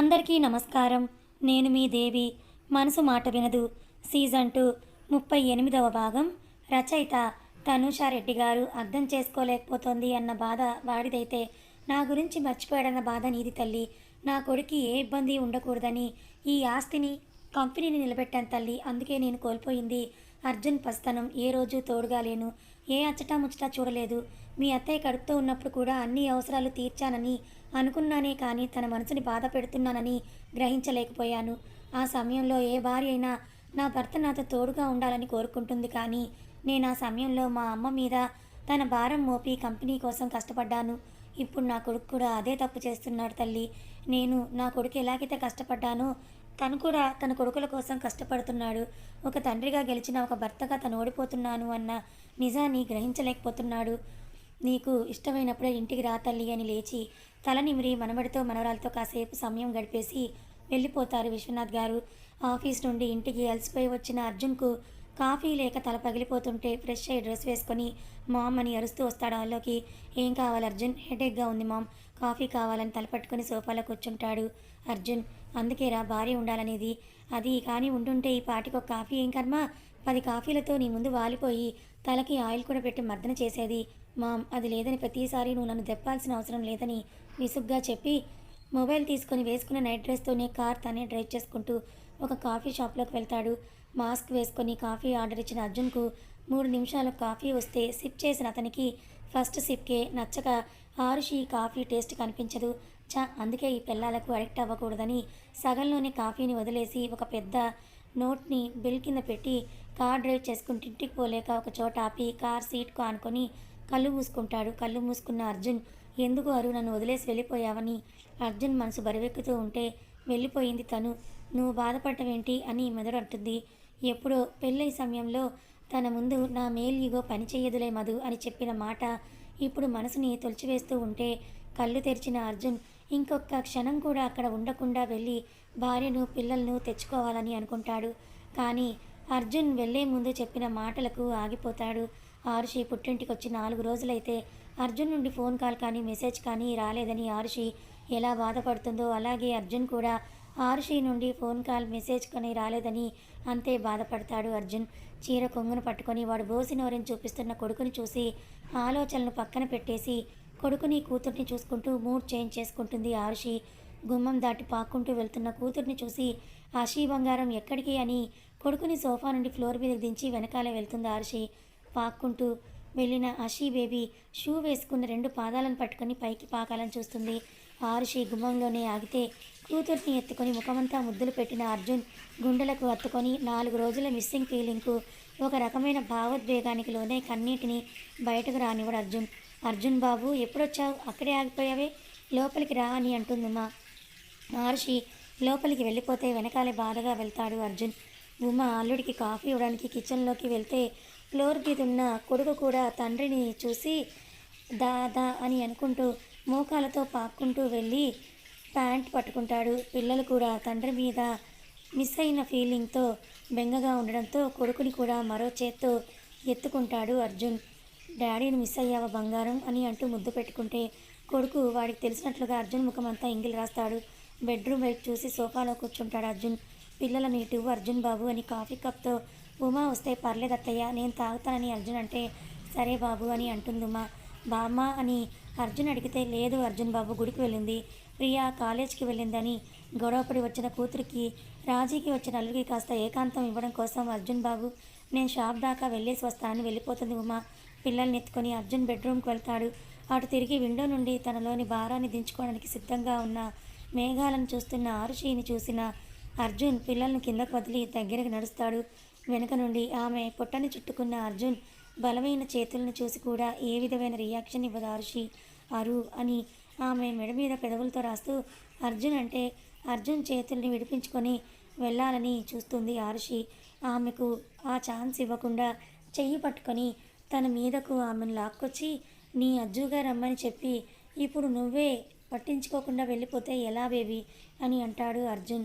అందరికీ నమస్కారం. నేను మీ దేవి. మనసు మాట వినదు సీజన్ 2 38వ భాగం. రచయిత తనూషారెడ్డి గారు. అర్థం చేసుకోలేకపోతోంది అన్న బాధ వాడిదైతే నా గురించి మర్చిపోయాడన్న బాధ నీది తల్లి. నా కొడుక్కి ఏ ఇబ్బంది ఉండకూడదని ఈ ఆస్తిని కంపెనీని నిలబెట్టాను తల్లి. అందుకే నేను కోల్పోయింది అర్జున్ పస్తనం. ఏ రోజు తోడుగా లేను, ఏ అచ్చటా ముచ్చటా చూడలేదు. మీ అత్తయ్య కడుపుతో ఉన్నప్పుడు కూడా అన్ని అవసరాలు తీర్చానని అనుకున్నానే కానీ తన మనసుని బాధ పెడుతున్నానని గ్రహించలేకపోయాను. ఆ సమయంలో ఏ భార్య అయినా నా భర్త నాతో తోడుగా ఉండాలని కోరుకుంటుంది. కానీ నేను ఆ సమయంలో మా అమ్మ మీద తన భారం మోపి కంపెనీ కోసం కష్టపడ్డాను. ఇప్పుడు నా కొడుకు కూడా అదే తప్పు చేస్తున్నాడు తల్లి. నేను నా కొడుకు ఎలాగైతే కష్టపడ్డానో తను కూడా తన కొడుకుల కోసం కష్టపడుతున్నాడు. ఒక తండ్రిగా గెలిచిన ఒక భర్తగా తను ఓడిపోతున్నాను అన్న నిజాన్ని గ్రహించలేకపోతున్నాడు. నీకు ఇష్టమైనప్పుడే ఇంటికి రా తల్లి అని లేచి తల నిమిరి మనవడితో మనవరాలతో కాసేపు సమయం గడిపేసి వెళ్ళిపోతారు విశ్వనాథ్ గారు. ఆఫీస్ నుండి ఇంటికి అలసిపోయి వచ్చిన అర్జున్కు కాఫీ లేక తల పగిలిపోతుంటే ఫ్రెష్ అయ్యి డ్రెస్ వేసుకొని మామ్ అని అరుస్తూ వస్తాడు హాల్లోకి. ఏం కావాలి అర్జున్? హెడేక్గా ఉంది మామ్. కాఫీ కావాలని తలపట్టుకుని సోఫాలో కూర్చుంటాడు అర్జున్. అందుకేరా భార్య ఉండాలనేది. అది కానీ ఉండుంటే ఈ పాటికి ఒక కాఫీ ఏం కర్మ, 10 కాఫీలతో నీ ముందు వాలిపోయి తలకి ఆయిల్ కూడా పెట్టి మర్దన చేసేది. మామ్ అది లేదని ప్రతిసారి నువ్వు నన్ను దెప్పాల్సిన అవసరం లేదని విసుగ్గా చెప్పి మొబైల్ తీసుకొని వేసుకున్న నైట్ డ్రెస్తోనే కార్ తనే డ్రైవ్ చేసుకుంటూ ఒక కాఫీ షాప్లోకి వెళ్తాడు. మాస్క్ వేసుకొని కాఫీ ఆర్డర్ ఇచ్చిన అర్జున్కు 3 నిమిషాలు కాఫీ వస్తే సిప్ చేసిన అతనికి ఫస్ట్ సిప్కే నచ్చక ఆరుషి కాఫీ టేస్ట్ కనిపించదు. అందుకే ఈ పిల్లలకు అడిక్ట్ అవ్వకూడదని సగంలోనే కాఫీని వదిలేసి ఒక పెద్ద నోట్ని బిల్ కింద పెట్టి కార్ డ్రైవ్ చేసుకుంటూ ఇంటికి పోలేక ఒక చోట ఆపి కార్ సీట్కు ఆనుకొని కళ్ళు మూసుకుంటాడు. కళ్ళు మూసుకున్న అర్జున్, ఎందుకు అరు నన్ను వదిలేసి వెళ్ళిపోయావని అర్జున్ మనసు బరువెక్కుతూ ఉంటే, వెళ్ళిపోయింది తను, నువ్వు బాధపడటమేంటి అని మెదడు అంటుంది. ఎప్పుడో పెళ్ళై సమయంలో తన ముందు నా మేల్ ఈగో పనిచేయదులే మధు అని చెప్పిన మాట ఇప్పుడు మనసుని తొలిచివేస్తూ ఉంటే కళ్ళు తెరిచిన అర్జున్ ఇంకొక క్షణం కూడా అక్కడ ఉండకుండా వెళ్ళి భార్యను పిల్లలను తెచ్చుకోవాలని అనుకుంటాడు. కానీ అర్జున్ వెళ్లే ముందు చెప్పిన మాటలకు ఆగిపోతాడు. ఆరుషి పుట్టింటికి వచ్చి 4 రోజులైతే అర్జున్ నుండి ఫోన్ కాల్ కానీ మెసేజ్ కానీ రాలేదని ఆరుషి ఎలా బాధపడుతుందో అలాగే అర్జున్ కూడా ఆరుషి నుండి ఫోన్ కాల్ మెసేజ్ కానీ రాలేదని అంతే బాధపడతాడు. అర్జున్ చీర కొంగును పట్టుకొని వాడు బోసి నోరని చూపిస్తున్న కొడుకుని చూసి ఆలోచనలు పక్కన పెట్టేసి కొడుకుని కూతుర్ని చూసుకుంటూ మూడ్ చేంజ్ చేసుకుంటుంది ఆరుషి. గుమ్మం దాటి పాక్కుంటూ వెళ్తున్న కూతుర్ని చూసి ఆశీ బంగారం ఎక్కడికి అని కొడుకుని సోఫా నుండి ఫ్లోర్ మీదకి దించి వెనకాలే వెళ్తుంది ఆరుషి. పాక్కుంటూ వెళ్ళిన ఆశీ బేబీ షూ వేసుకున్న 2 పాదాలను పట్టుకొని పైకి పాకాలని చూస్తుంది. ఆరుషి గుమ్మంలోనే ఆగితే కూతుర్ని ఎత్తుకొని ముఖమంతా ముద్దులు పెట్టిన అర్జున్ గుండెలకు హత్తుకొని 4 రోజుల మిస్సింగ్ ఫీలింగ్కు ఒక రకమైన భావోద్వేగానికి లోనే కన్నీటిని బయటకు రానివ్వడు అర్జున్. అర్జున్ బాబు ఎప్పుడొచ్చావు? అక్కడే ఆగిపోయావే, లోపలికి రా అని అంటుందమ్మా. ఆరుషి లోపలికి వెళ్ళిపోతే వెనకాలే బాధగా వెళ్తాడు అర్జున్. ఉమా అల్లుడికి కాఫీ ఇవ్వడానికి కిచెన్లోకి వెళ్తే ఫ్లోర్ మీద ఉన్న కొడుకు కూడా తండ్రిని చూసి దాదా అని అనుకుంటూ మోకాలతో పాక్కుంటూ వెళ్ళి ప్యాంట్ పట్టుకుంటాడు. పిల్లలు కూడా తండ్రి మీద మిస్ అయిన ఫీలింగ్తో బెంగగా ఉండడంతో కొడుకుని కూడా మరో చేత్తో ఎత్తుకుంటాడు అర్జున్. డాడీని మిస్ అయ్యావా బంగారం అని అంటూ ముద్దు పెట్టుకుంటే కొడుకు వాడికి తెలిసినట్లుగా అర్జున్ ముఖం అంతా ఎంగిలి రాస్తాడు. బెడ్రూమ్ వైపు చూసి సోఫాలో కూర్చుంటాడు అర్జున్. పిల్లల నీటు అర్జున్ బాబు అని కాఫీ కప్తో ఉమా వస్తే పర్లేదు అత్తయ్య నేను తాగుతానని అర్జున్ అంటే సరే బాబు అని అంటుంది ఉమా. బామ్మ అని అర్జున్ అడిగితే లేదు అర్జున్ బాబు గుడికి వెళ్ళింది, ప్రియా కాలేజ్కి వెళ్ళిందని గొడవపడి వచ్చిన కూతురికి రాజీకి వచ్చిన అల్లుడికి కాస్త ఏకాంతం ఇవ్వడం కోసం అర్జున్ బాబు నేను షాప్ దాకా వెళ్ళేసి వస్తానని వెళ్ళిపోతుంది ఉమా. పిల్లల్ని ఎత్తుకొని అర్జున్ బెడ్రూమ్కి వెళ్తాడు. అటు తిరిగి విండో నుండి తనలోని భారాన్ని దించుకోవడానికి సిద్ధంగా ఉన్న మేఘాలను చూస్తున్న ఆరుషిని చూసిన అర్జున్ పిల్లల్ని కిందకు వదిలి దగ్గరికి నడుస్తాడు. వెనుక నుండి ఆమె పొట్టని చుట్టుకున్న అర్జున్ బలమైన చేతులను చూసి కూడా ఏ విధమైన రియాక్షన్ ఇవ్వదు ఆరుషి. అరు అని ఆమె మెడ మీద పెదవులతో రాస్తూ అర్జున్ అంటే అర్జున్ చేతుల్ని విడిపించుకొని వెళ్ళాలని చూస్తుంది ఆరుషి. ఆమెకు ఆ ఛాన్స్ ఇవ్వకుండా చెయ్యి పట్టుకొని తన మీదకు ఆమెను లాక్కొచ్చి నీ అజ్జుగా రమ్మని చెప్పి ఇప్పుడు నువ్వే పట్టించుకోకుండా వెళ్ళిపోతే ఎలా బేబీ అని అంటాడు అర్జున్.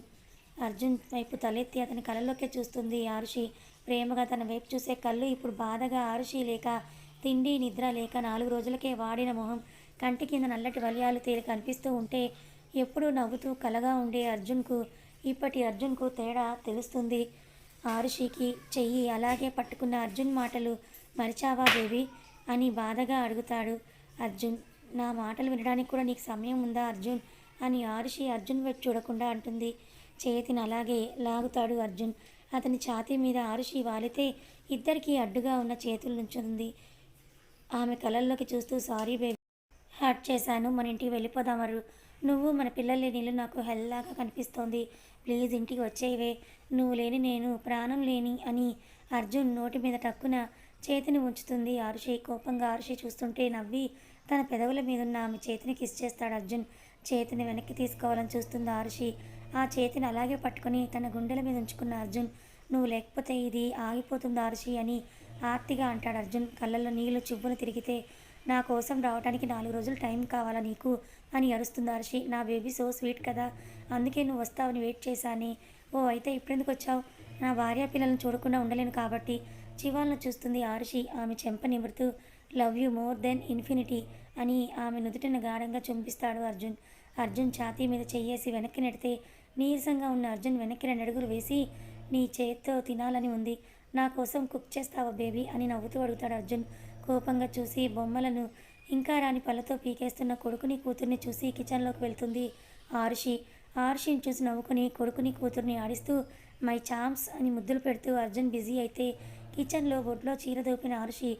అర్జున్ వైపు తలెత్తి అతని కళ్ళలోకే చూస్తుంది ఆరుషి. ప్రేమగా తన వైపు చూసే కళ్ళు ఇప్పుడు బాధగా ఆరుషి లేక తిండి నిద్ర లేక 4 రోజులకే వాడిన మొహం కంటి కింద నల్లటి వలయాలు తేలి కనిపిస్తూ ఉంటే ఎప్పుడూ నవ్వుతూ కలగా ఉండే అర్జున్కు ఇప్పటి అర్జున్కు తేడా తెలుస్తుంది. ఆరుషికి చెయ్యి అలాగే పట్టుకున్న అర్జున్ మాటలు మరిచావా బేబీ అని బాధగా అడుగుతాడు అర్జున్. నా మాటలు వినడానికి కూడా నీకు సమయం ఉందా అర్జున్ అని ఆరుషి అర్జున్ వైపు చూడకుండా అంటుంది. చేతిని అలాగే లాగుతాడు అర్జున్. అతని ఛాతీ మీద ఆరుషి వాలితే ఇద్దరికీ అడ్డుగా ఉన్న చేతుల నుంచుంది. ఆమె కళ్ళల్లోకి చూస్తూ సారీ బేబీ, హర్ట్ చేశాను, మన ఇంటికి వెళ్ళిపోదామరు. నువ్వు మన పిల్లలు లేని ఇల్లు నాకు హెల్లాగా కనిపిస్తోంది. ప్లీజ్ ఇంటికి వచ్చేవే, నువ్వు లేని నేను ప్రాణం లేని అని అర్జున్ నోటి మీద టక్కున చేతిని ఉంచుతుంది ఆరుషి. కోపంగా ఆరుషి చూస్తుంటే నవ్వి తన పెదవుల మీదున్న ఆమె చేతిని కిస్ చేస్తాడు అర్జున్. చేతిని వెనక్కి తీసుకోవాలని చూస్తుంది ఆరుషి. ఆ చేతిని అలాగే పట్టుకొని తన గుండెల మీద ఉంచుకున్న అర్జున్, నువ్వు లేకపోతే ఇది ఆగిపోతుంది ఆరుషి అని ఆర్తిగా అంటాడు అర్జున్. కళ్ళల్లో నీళ్లు చువ్వును తిరిగితే నా కోసం రావడానికి 4 రోజులు టైం కావాలా నీకు అని అరుస్తుంది ఆరుషి. నా బేబీ సో స్వీట్ కదా, అందుకే నువ్వు వస్తావని వెయిట్ చేశానే. ఓ అయితే ఇప్పుడెందుకు వచ్చావు? నా భార్య పిల్లలను చూడకుండా ఉండలేను కాబట్టి. చివాలను చూస్తుంది ఆరుషి. ఆమె చెంప నిమురుతూ love you more than infinity అని ఆమె నుదుటిన గాఢంగా చుంపిస్తాడు అర్జున్. అర్జున్ ఛాతీ మీద చెయ్యేసి వెనక్కి నెడితే నీరసంగా ఉన్న అర్జున్ వెనక్కి 2 అడుగులు వేసి, నీ చేత్తో తినాలని ఉంది, నా కోసం కుక్ చేస్తావా బేబీ అని నవ్వుతూ అడుగుతాడు అర్జున్. కోపంగా చూసి బొమ్మలను ఇంకా రాని పళ్ళతో పీకేస్తున్న కొడుకుని కూతుర్ని చూసి కిచెన్లోకి వెళ్తుంది ఆరుషి. ఆరుషిని చూసి నవ్వుకుని కొడుకుని కూతుర్ని ఆడిస్తూ మై చామ్స్ అని ముద్దులు పెడుతూ అర్జున్ బిజీ అయితే కిచెన్లో బొడ్లో చీర దూపిన ఆరుషి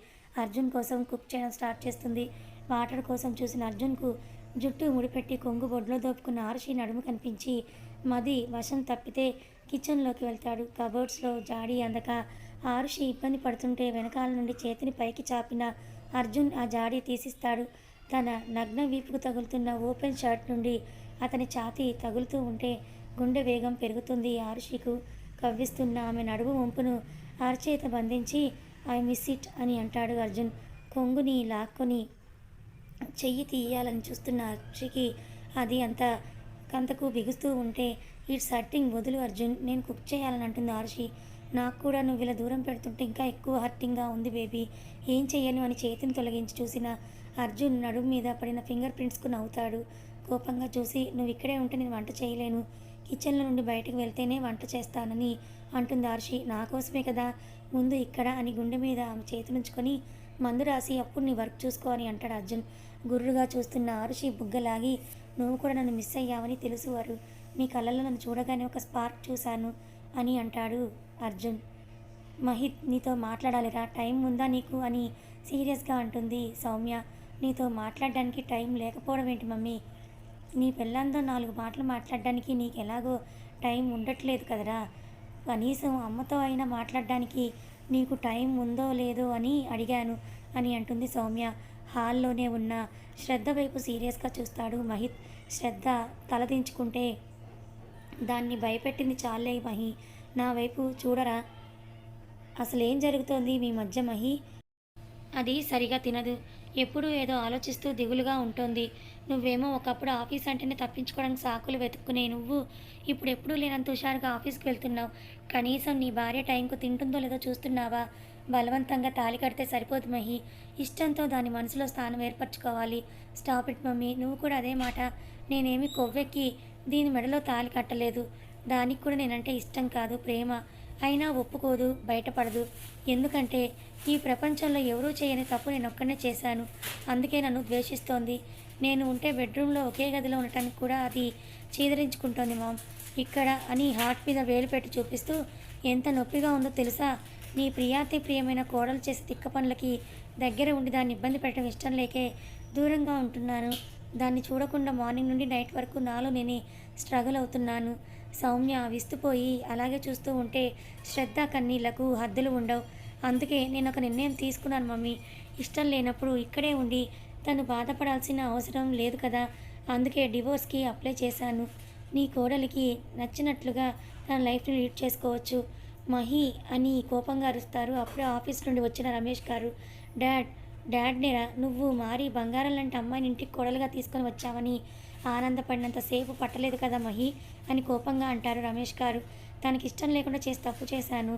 అర్జున్ కోసం కుక్ చేయడం స్టార్ట్ చేస్తుంది. వాటర్ కోసం చూసిన అర్జున్కు జుట్టు ముడిపెట్టి కొంగు బొడ్లో దోపుకున్న ఆరుషి నడుము కనిపించి మది వశం తప్పితే కిచెన్లోకి వెళ్తాడు. కబోర్డ్స్లో జాడీ అందక ఆరుషి ఇబ్బంది పడుతుంటే వెనకాల నుండి చేతిని పైకి చాపిన అర్జున్ ఆ జాడీ తీసిస్తాడు. తన నగ్న వీపుకు తగులుతున్న ఓపెన్ షర్ట్ నుండి అతని ఛాతీ తగులుతూ ఉంటే గుండె వేగం పెరుగుతుంది ఆరుషికు. కవ్విస్తున్న ఆమె నడుము వంపును అరచేత బంధించి ఐ మిస్ ఇట్ అని అంటాడు అర్జున్. కొంగుని లాక్కొని చెయ్యి తీయాలని చూస్తున్న అర్షికి అది అంతకు బిగుస్తూ ఉంటే ఇట్స్ హర్టింగ్, వదులు అర్జున్, నేను కుక్ చేయాలని అంటుంది ఆరుషి. నాకు కూడా నువ్వు ఇలా దూరం పెడుతుంటే ఇంకా ఎక్కువ హర్టింగ్గా ఉంది బేబీ, ఏం చెయ్యను అని చేతిని తొలగించి చూసిన అర్జున్ నడుము మీద పడిన ఫింగర్ ప్రింట్స్కు నవ్వుతాడు. కోపంగా చూసి నువ్వు ఇక్కడే ఉంటే నేను వంట చేయలేను, కిచెన్లో నుండి బయటకు వెళ్తేనే వంట చేస్తానని అంటుంది ఆరుషి. నా కోసమే కదా ముందు ఇక్కడ అని గుండె మీద ఆమె చేతులుంచుకొని మందు రాసి అప్పుడు నీ వర్క్ చూసుకో అని అంటాడు అర్జున్. గుర్రుగా చూస్తున్న ఆరుషి బుగ్గలాగి నువ్వు కూడా నన్ను మిస్ అయ్యావని తెలుసు వారు, మీ కళ్ళల్లో నన్ను చూడగానే ఒక స్పార్క్ చూశాను అని అంటాడు అర్జున్. మహిత్ నీతో మాట్లాడాలిరా, టైం ఉందా నీకు అని సీరియస్గా అంటుంది సౌమ్య. నీతో మాట్లాడడానికి టైం లేకపోవడం ఏంటి మమ్మీ, నీ పెళ్ళంతో 4 మాటలు మాట్లాడడానికి నీకు ఎలాగో టైం ఉండట్లేదు కదరా, కనీసం అమ్మతో అయినా మాట్లాడడానికి నీకు టైం ఉందో లేదో అని అడిగాను అని అంటుంది సౌమ్య. హాల్లోనే ఉన్న శ్రద్ధ వైపు సీరియస్గా చూస్తాడు మహిత్. శ్రద్ధ తలదించుకుంటే దాన్ని భయపెట్టింది చాలే మహి, నా వైపు చూడరా, అసలేం జరుగుతోంది మీ మధ్య మహి? అది సరిగా తినదు, ఎప్పుడూ ఏదో ఆలోచిస్తూ దిగులుగా ఉంటుంది. నువ్వేమో ఒకప్పుడు ఆఫీస్ అంటేనే తప్పించుకోవడానికి సాకులు వెతుక్కునే నువ్వు ఇప్పుడు ఎప్పుడూ లేనంత హుషారుగా ఆఫీస్కి వెళ్తున్నావు. కనీసం నీ భార్య టైంకు తింటుందో లేదో చూస్తున్నావా? బలవంతంగా తాళి కడితే సరిపోదు మహి, ఇష్టంతో దాని మనసులో స్థానం ఏర్పరచుకోవాలి. స్టాప్ ఇట్ మమ్మీ, నువ్వు కూడా అదే మాట. నేనేమి కొవ్వెక్కి దీని మెడలో తాళి కట్టలేదు, దానికి కూడా నేనంటే ఇష్టం కాదు, ప్రేమ. అయినా ఒప్పుకోదు, బయటపడదు. ఎందుకంటే ఈ ప్రపంచంలో ఎవరూ చేయని తప్పు నేను ఒక్కనే చేశాను, అందుకే నన్ను ద్వేషిస్తోంది. నేను ఉంటే బెడ్రూమ్లో ఒకే గదిలో ఉండటానికి కూడా అది చీదరించుకుంటోంది మామ్. ఇక్కడ అని హార్ట్ మీద వేలు పెట్టి చూపిస్తూ ఎంత నొప్పిగా ఉందో తెలుసా? నీ ప్రియాతి ప్రియమైన కోడలు చేసే తిక్క పనులకి దగ్గర ఉండి దాన్ని ఇబ్బంది పెట్టడం ఇష్టం లేకే దూరంగా ఉంటున్నాను. దాన్ని చూడకుండా మార్నింగ్ నుండి నైట్ వరకు నాలో నేనే స్ట్రగుల్ అవుతున్నాను. సౌమ్య విస్తుపోయి అలాగే చూస్తూ ఉంటే శ్రద్ధ కన్నీళ్లకు హద్దులు ఉండవు. అందుకే నేను ఒక నిర్ణయం తీసుకున్నాను మమ్మీ, ఇష్టం లేనప్పుడు ఇక్కడే ఉండి తను బాధపడాల్సిన అవసరం లేదు కదా, అందుకే డివోర్స్కి అప్లై చేశాను. నీ కోడలికి నచ్చినట్లుగా తన లైఫ్ని లీడ్ చేసుకోవచ్చు మహి అని కోపంగా అరుస్తారు. అప్పుడే ఆఫీస్ నుండి వచ్చిన రమేష్ గారు, డాడ్నేరా నువ్వు మారి బంగారం లాంటి అమ్మాయిని ఇంటికి కోడలుగా తీసుకొని వచ్చావని ఆనందపడినంతసేపు పట్టలేదు కదా మహి అని కోపంగా అంటారు రమేష్ గారు. తనకి ఇష్టం లేకుండా చేసి తప్పు చేశాను,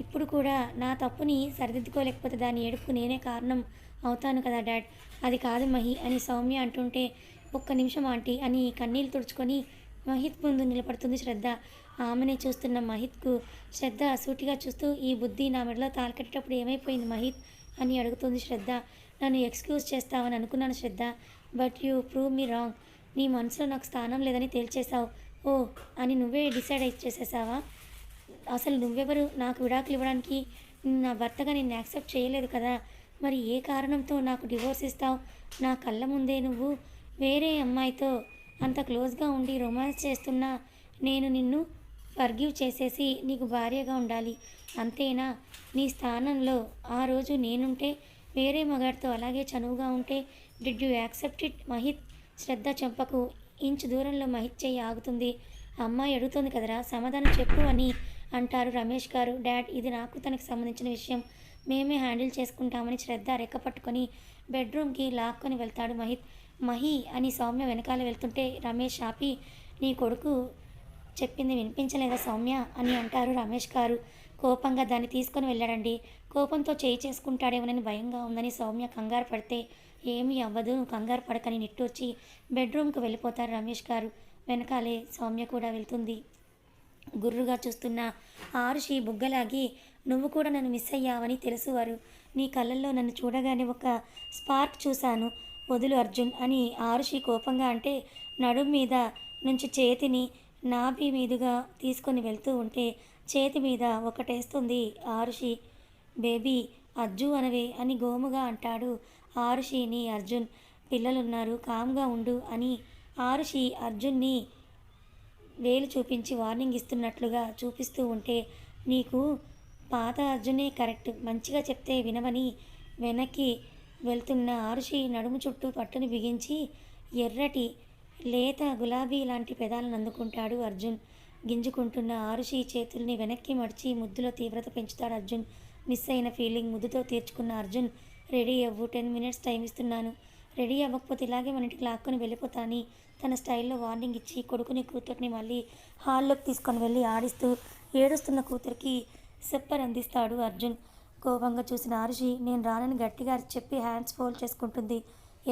ఇప్పుడు కూడా నా తప్పుని సరిదిద్దుకోలేకపోతే దాని ఏడుపుకు నేనే కారణం అవుతాను కదా డాడ్. అది కాదు మహి అని సౌమ్య అంటుంటే ఒక్క నిమిషం ఆంటీ అని కన్నీళ్ళు తుడుచుకొని మహిత్ ముందు నిలబడుతుంది శ్రద్ధ. ఆమెనే చూస్తున్న మహిత్కు శ్రద్ధ సూటిగా చూస్తూ, ఈ బుద్ధి నా మెడలో తాళకట్టేటప్పుడు ఏమైపోయింది మహిత్ అని అడుగుతుంది శ్రద్ధ. నన్ను ఎక్స్క్యూజ్ చేస్తావని అనుకున్నాను Shraddha, but you prove me wrong. నీ మనసులో నాకు స్థానం లేదని తేల్చేశావు. ఓ అని నువ్వే డిసైడ్ చేసేసావా? అసలు నువ్వెవరు నాకు విడాకులు ఇవ్వడానికి? నా భర్తగా నిన్ను యాక్సెప్ట్ చేయలేదు కదా, మరి ఏ కారణంతో నాకు డివోర్స్ ఇస్తావు? నా కళ్ళ ముందే నువ్వు వేరే అమ్మాయితో అంత క్లోజ్గా ఉండి రొమాన్స్ చేస్తున్నా నేను నిన్ను ఫర్గివ్ చేసేసి నీకు భార్యగా ఉండాలి అంతేనా? నీ స్థానంలో ఆ రోజు నేనుంటే, వేరే మగాడితో అలాగే చనువుగా ఉంటే did you accept it Mahith? Shraddha చెంపకు ఇంచు దూరంలో మహిత్ చెయ్యి ఆగుతుంది. అమ్మాయి అడుగుతోంది కదరా, సమాధానం చెప్పు అని అంటారు రమేష్ గారు. డాడ్, ఇది నాకు తనకు సంబంధించిన విషయం, మేమే హ్యాండిల్ చేసుకుంటామని శ్రద్ధ రెక్క పట్టుకొని బెడ్రూమ్కి లాక్కొని వెళ్తాడు మహిత్. మహి అని సౌమ్య వెనకాల వెళ్తుంటే రమేష్ ఆపి, నీ కొడుకు చెప్పింది వినిపించలేదా సౌమ్య అని అంటారు రమేష్ గారు. కోపంగా దాన్ని తీసుకొని వెళ్ళాడండి. కోపంతో చేయి చేసుకుంటాడేమోనని భయంగా ఉందని సౌమ్య కంగారు పడితే, ఏమీ అవ్వదు నువ్వు కంగారు పడకని నిట్టూర్చి బెడ్రూమ్కి వెళ్ళిపోతారు రమేష్ గారు. వెనకాలే సౌమ్య కూడా వెళ్తుంది. గుర్రుగా చూస్తున్న ఆరుషి బుగ్గలాగి, నువ్వు కూడా నన్ను మిస్ అయ్యావని తెలుసు వారు. నీ కళ్ళల్లో నన్ను చూడగానే ఒక స్పార్క్ చూశాను, వదులు అర్జున్ అని ఆరుషి కోపంగా అంటే, నడుం మీద నుంచి చేతిని నాభి మీదుగా తీసుకొని వెళ్తూ ఉంటే చేతి మీద ఒకటేస్తుంది ఆరుషి. బేబీ అజ్జు అనవే అని గోముగా అంటాడు ఆరుషిని అర్జున్. పిల్లలున్నారు కామ్గా ఉండు అని ఆరుషి అర్జున్ని వేలు చూపించి వార్నింగ్ ఇస్తున్నట్లుగా చూపిస్తూ ఉంటే, నీకు పాత అర్జునే కరెక్ట్, మంచిగా చెప్తే వినవని వెనక్కి వెళ్తున్న ఆరుషి నడుము చుట్టూ పట్టుని బిగించి ఎర్రటి లేత గులాబీ లాంటి పెదాలను అందుకుంటాడు అర్జున్. గింజుకుంటున్న ఆరుషి చేతుల్ని వెనక్కి మడిచి ముద్దులో తీవ్రత పెంచుతాడు అర్జున్. మిస్ అయిన ఫీలింగ్ ముద్దుతో తీర్చుకున్న అర్జున్, రెడీ అవ్వు, 10 మినిట్స్ టైం ఇస్తున్నాను, రెడీ అవ్వకపోతే ఇలాగే మన ఇంటికి లాక్కొని వెళ్ళిపోతాని తన స్టైల్లో వార్నింగ్ ఇచ్చి కొడుకుని కూతుర్ని మళ్ళీ హాల్లోకి తీసుకొని వెళ్ళి ఆడిస్తూ ఏడుస్తున్న కూతురికి సెప్పర్ అందిస్తాడు అర్జున్. కోపంగా చూసిన ఆరుషి నేను రానని గట్టిగా చెప్పి హ్యాండ్స్ ఫోల్డ్ చేసుకుంటుంది.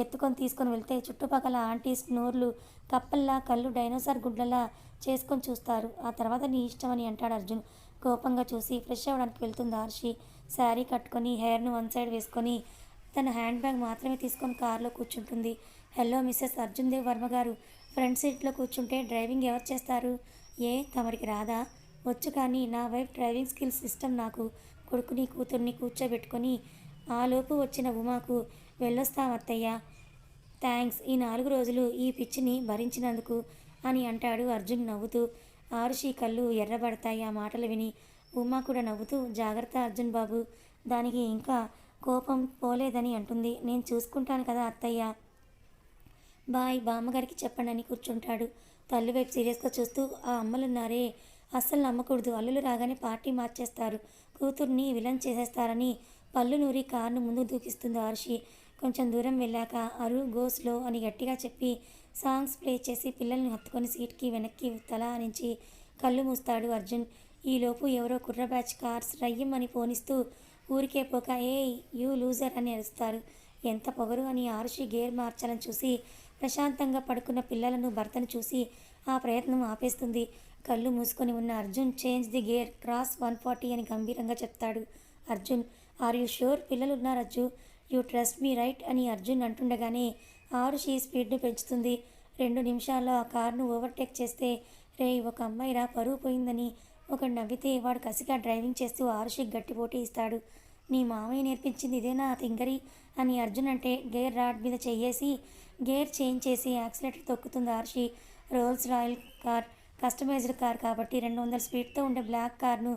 ఎత్తుకొని తీసుకొని వెళ్తే చుట్టుపక్కల ఆంటీస్ నోర్లు కప్పల్లా కళ్ళు డైనోసార్ గుడ్లలా చేసుకొని చూస్తారు. ఆ తర్వాత నీ ఇష్టమని అంటాడు అర్జున్. కోపంగా చూసి ఫ్రెష్ అవ్వడానికి వెళ్తుంది ఆరుషి. శారీ కట్టుకొని హెయిర్ను వన్ సైడ్ వేసుకొని తన హ్యాండ్ బ్యాగ్ మాత్రమే తీసుకొని కారులో కూర్చుంటుంది. హలో మిస్సెస్ అర్జున్ దేవ్ వర్మ గారు, ఫ్రంట్ సీట్లో కూర్చుంటే డ్రైవింగ్ ఎవరు చేస్తారు? ఏ తమరికి రాదా? వచ్చు, కానీ నా వైఫ్ డ్రైవింగ్ స్కిల్స్ ఇష్టం నాకు. కొడుకుని కూతుర్ని కూర్చోబెట్టుకొని ఆలోపు వచ్చిన ఉమాకు వెళ్ళొస్తాం అత్తయ్య, థ్యాంక్స్ ఈ 4 రోజులు ఈ పిచ్చిని భరించినందుకు అని అంటాడు అర్జున్ నవ్వుతూ. ఆరుషి కళ్ళు ఎర్రబడతాయి ఆ మాటలు విని. ఉమా కూడా నవ్వుతూ జాగ్రత్త అర్జున్ బాబు, దానికి ఇంకా కోపం పోలేదని అంటుంది. నేను చూసుకుంటాను కదా అత్తయ్య, బాయ్, బామ్మగారికి చెప్పండి అని కూర్చుంటాడు. తల్లి వైపు సీరియస్గా చూస్తూ, ఆ అమ్మలున్నారే అస్సలు నమ్మకూడదు, అల్లులు రాగానే పార్టీ మార్చేస్తారు, కూతుర్ని విలన్ చేసేస్తారని పళ్ళు నూరి కారును ముందుకు దూకిస్తుంది ఆరుషి. కొంచెం దూరం వెళ్ళాక అరు గో స్లో అని గట్టిగా చెప్పి సాంగ్స్ ప్లే చేసి పిల్లల్ని హత్తుకొని సీట్కి వెనక్కి తల నుంచి కళ్ళు మూస్తాడు అర్జున్. ఈలోపు ఎవరో కుర్ర బ్యాచ్ కార్స్ రయ్యం అని పోనిస్తూ ఊరికే పోక ఏ యూ లూజర్ అని అరుస్తారు. ఎంత పొగరు అని ఆరుషి గేర్ మార్చాలని చూసి ప్రశాంతంగా పడుకున్న పిల్లలను భర్తను చూసి ఆ ప్రయత్నం ఆపేస్తుంది. కళ్ళు మూసుకొని ఉన్న Arjun change the gear cross 140 అని గంభీరంగా చెప్తాడు. Arjun, are you sure? పిల్లలు ఉన్నారు Arju, you trust me right అని అర్జున్ అంటుండగానే ఆరుషి స్పీడ్ను పెంచుతుంది. 2 నిమిషాల్లో ఆ కారును ఓవర్టేక్ చేస్తే, రే ఒక అమ్మాయిరా పరువు పోయిందని ఒకడు నవ్వితే వాడు కసిగా డ్రైవింగ్ చేస్తూ ఆరుషికి గట్టి పోటీ ఇస్తాడు. నీ మామయ్య నేర్పించింది ఇదేనా తింగరి అని అర్జున్ అంటే గేర్ రాడ్ మీద చెయ్యేసి గేర్ చేంజ్ చేసి యాక్సిలేటర్ తొక్కుతుంది Arushi. Rolls Royce car, customized car కాబట్టి 200 స్పీడ్తో ఉండే బ్లాక్ కార్ను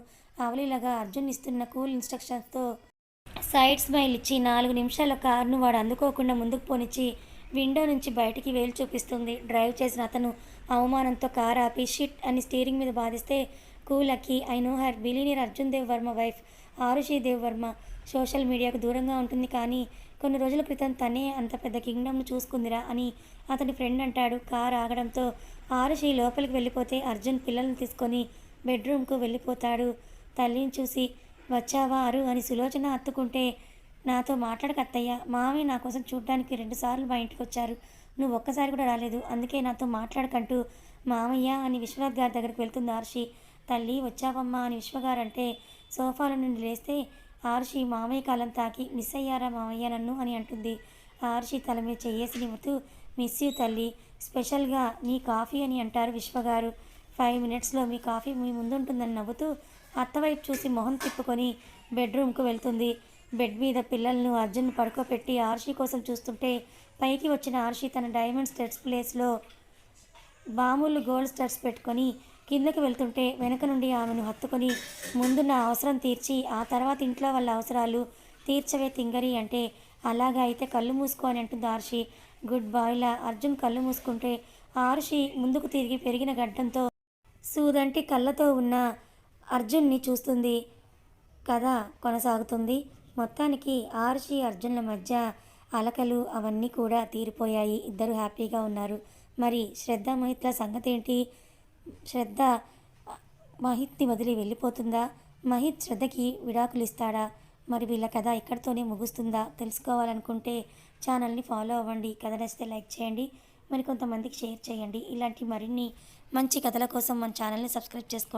అవలీలగా అర్జున్ ఇస్తున్న కూల్ ఇన్స్ట్రక్షన్స్తో సైడ్ స్మైల్ ఇచ్చి 4 నిమిషాల కారును వాడు అందుకోకుండా ముందుకు పోనిచ్చి విండో నుంచి బయటికి వేలు చూపిస్తుంది. డ్రైవ్ చేసిన అతను అవమానంతో కారు ఆపి షిట్ అని స్టీరింగ్ మీద బాధిస్తే cool Akki, I know her, billionaire Arjun Dev Varma wife Aarushi Dev Varma. Social మీడియాకు దూరంగా ఉంటుంది కానీ కొన్ని రోజుల క్రితం తనే అంత పెద్ద కింగ్డమ్ను చూసుకుందిరా అని అతని ఫ్రెండ్ అంటాడు. కారు ఆగడంతో ఆరుషి లోపలికి వెళ్ళిపోతే అర్జున్ పిల్లల్ని తీసుకొని బెడ్రూమ్కు వెళ్ళిపోతాడు. తల్లిని చూసి వచ్చావా అరు అని సులోచన హత్తుకుంటే, నాతో మాట్లాడక అత్తయ్య, మామయ్య నా కోసం చూడ్డానికి 2 సార్లు మా ఇంటికి వచ్చారు, నువ్వు ఒక్కసారి కూడా రాలేదు, అందుకే నాతో మాట్లాడకంటూ మామయ్య అని విశ్వనాథ్ గారి దగ్గరికి వెళ్తుంది ఆర్షి. తల్లి వచ్చావమ్మా అని విశ్వగారంటే సోఫాలో నుండి లేస్తే ఆర్షి మామయ్య కాలం తాకి మిస్ అయ్యారా మామయ్య నన్ను అని అంటుంది. ఆర్షి తల మీద చెయ్యేసి నిముతూ మిస్ యూ తల్లి, స్పెషల్గా నీ కాఫీ అని అంటారు విశ్వగారు. 5 మినిట్స్లో మీ కాఫీ మీ ముందుంటుందని నవ్వుతూ అత్తవైపు చూసి మొహం తిప్పుకొని బెడ్రూమ్కు వెళ్తుంది. బెడ్ మీద పిల్లలను అర్జున్ పడుకోబెట్టి ఆర్షి కోసం చూస్తుంటే పైకి వచ్చిన ఆర్షి తన డైమండ్ స్టడ్స్ ప్లేస్లో మామూలు గోల్డ్ స్టడ్స్ పెట్టుకొని కిందకి వెళ్తుంటే వెనక నుండి ఆమెను హత్తుకొని ముందున్న అవసరం తీర్చి ఆ తర్వాత ఇంట్లో వాళ్ళ అవసరాలు తీర్చవే తింగరి అంటే అలాగా అయితే కళ్ళు మూసుకో అని అంటుంది ఆర్షి. గుడ్ బాయ్లా అర్జున్ కళ్ళు మూసుకుంటే ఆర్షి ముందుకు తిరిగి పెరిగిన గడ్డంతో సూదంటి కళ్ళతో ఉన్న అర్జున్ని చూస్తుంది. కథ కొనసాగుతుంది. మొత్తానికి ఆర్షి అర్జున్ల మధ్య అలకలు అవన్నీ కూడా తీరిపోయాయి. ఇద్దరు హ్యాపీగా ఉన్నారు. మరి శ్రద్ధ మహిత్ల సంగతి ఏంటి? శ్రద్ధ మహిత్ని వదిలి వెళ్ళిపోతుందా? మహిత్ శ్రద్ధకి విడాకులు ఇస్తాడా? మరి వీళ్ళ కథ ఇక్కడితోనే ముగుస్తుందా? తెలుసుకోవాలనుకుంటే ఛానల్ని ఫాలో అవ్వండి. కథ నచ్చితే లైక్ చేయండి, మరి కొంతమందికి షేర్ చేయండి. ఇలాంటి మరిన్ని మంచి కథల కోసం మన ఛానల్ని సబ్స్క్రైబ్ చేసుకోండి.